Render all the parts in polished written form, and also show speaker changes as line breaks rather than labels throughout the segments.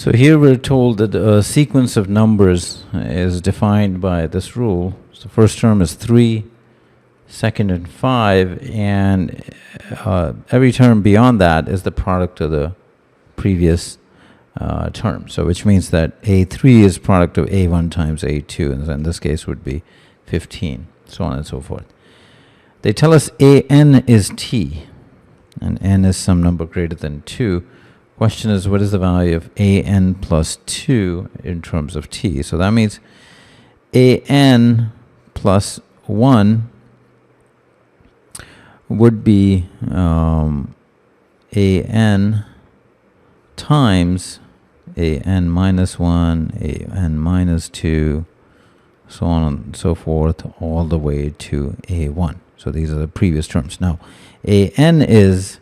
So here we're told that a sequence of numbers is defined by this rule. So the first term is 3, second and 5, and every term beyond that is the product of the previous term. So which means that A3 is product of A1 times A2, and in this case would be 15, so on and so forth. They tell us AN is T, and N is some number greater than 2. Question is, what is the value of AN plus 2 in terms of T? So that means AN plus 1 would be AN times AN minus 1, AN minus 2, so on and so forth, all the way to A1. So these are the previous terms. Now, AN is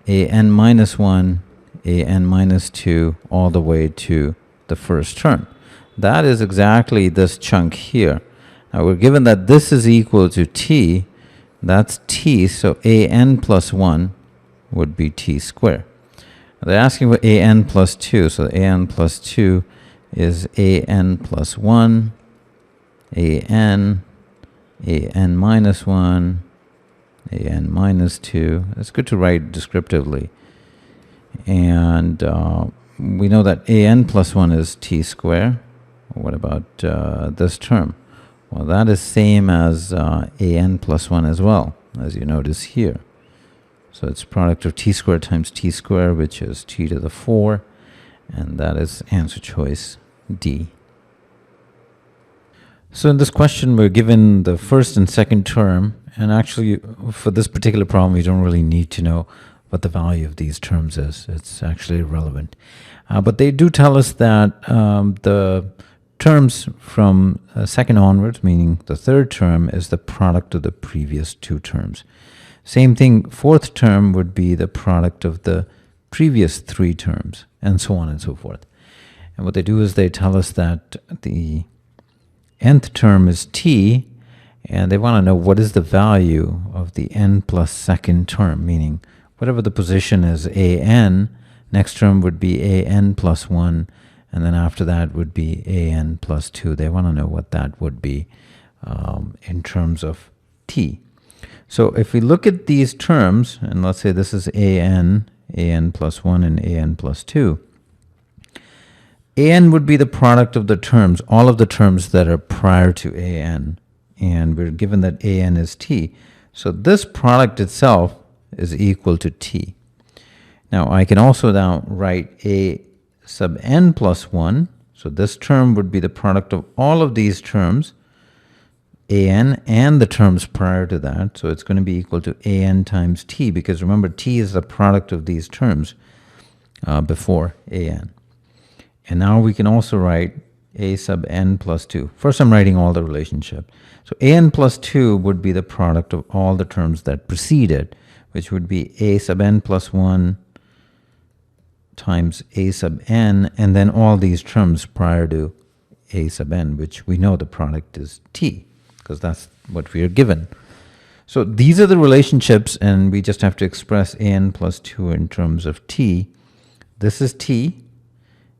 AN minus 1, AN minus 2, all the way to the first term. That is exactly this chunk here. Now, we're given that this is equal to T. That's T, so AN plus 1 would be T squared. They're asking for AN plus 2, so AN plus 2 is AN plus 1, AN minus 1, AN minus 2. It's good to write descriptively. And we know that AN plus 1 is T squared. What about this term? Well, that is same as AN plus 1 as well, as you notice here. So it's product of T squared times T squared, which is T to the 4, and that is answer choice D. So in this question, we're given the first and second term, and actually for this particular problem, we don't really need to know what the value of these terms is. It's actually irrelevant. But they do tell us that the terms from second onwards, meaning the third term, is the product of the previous two terms. Same thing, fourth term would be the product of the previous three terms, and so on and so forth. And what they do is they tell us that the nth term is t, and they want to know what is the value of the n plus second term, meaning whatever the position is an, next term would be an plus 1, and then after that would be an plus 2. They want to know what that would be in terms of t. So if we look at these terms, and let's say this is an plus 1, and an plus 2, an would be the product of the terms, all of the terms that are prior to an, and we're given that an is t. So this product itself is equal to t. Now I can also now write a sub n plus 1. So this term would be the product of all of these terms, an and the terms prior to that. So it's going to be equal to an times t, because remember t is the product of these terms before an. And now we can also write a sub n plus 2. First I'm writing all the relationships. So an plus 2 would be the product of all the terms that preceded, which would be a sub n plus 1 times a sub n, and then all these terms prior to a sub n, which we know the product is t, because that's what we are given. So these are the relationships, and we just have to express an plus 2 in terms of t. This is t,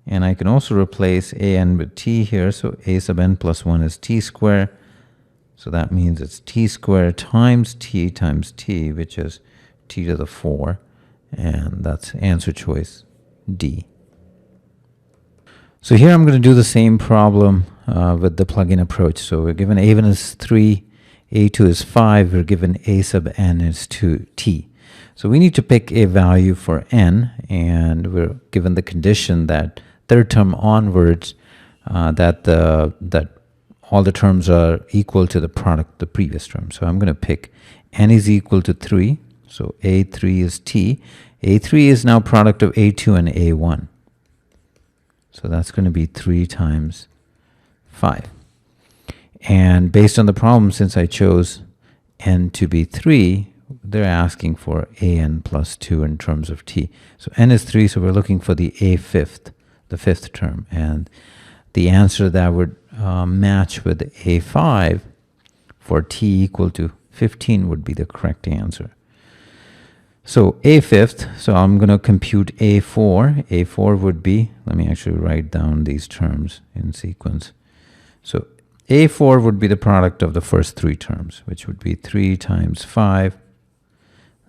and I can also replace an with t here, so a sub n plus 1 is t squared. So that means it's t squared times t, which is t to the 4, and that's answer choice D. So here I'm going to do the same problem with the plug-in approach. So we're given A1 is 3, A2 is 5, we're given A sub n is 2, t. So we need to pick a value for n, and we're given the condition that third term onwards, that all the terms are equal to the product of the previous term. So I'm going to pick n is equal to 3. So A3 is t. A3 is now product of A2 and A1. So that's going to be 3 times 5. And based on the problem, since I chose n to be 3, they're asking for an plus 2 in terms of t. So n is 3, so we're looking for the a-fifth, the fifth term. And the answer that would match with a5 for t equal to 15 would be the correct answer. So a fifth, so I'm going to compute a4. A4 would be, let me actually write down these terms in sequence. So a4 would be the product of the first three terms, which would be 3 times 5,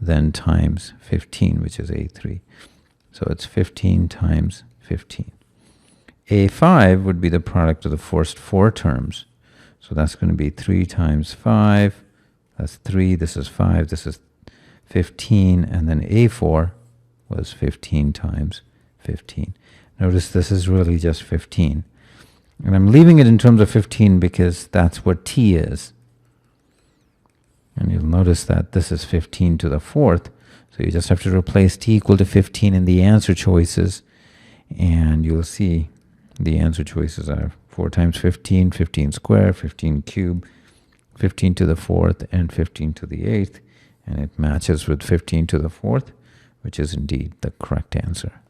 then times 15, which is a3. So it's 15 times 15. A5 would be the product of the first four terms. So that's going to be 3 times 5, that's 3, this is 5, this is 15, and then A4 was 15 times 15. Notice this is really just 15. And I'm leaving it in terms of 15 because that's what t is. And you'll notice that this is 15 to the fourth. So you just have to replace t equal to 15 in the answer choices. And you'll see the answer choices are 4 times 15, 15 square, 15 cube, 15 to the fourth, and 15 to the eighth. And it matches with 15 to the fourth, which is indeed the correct answer.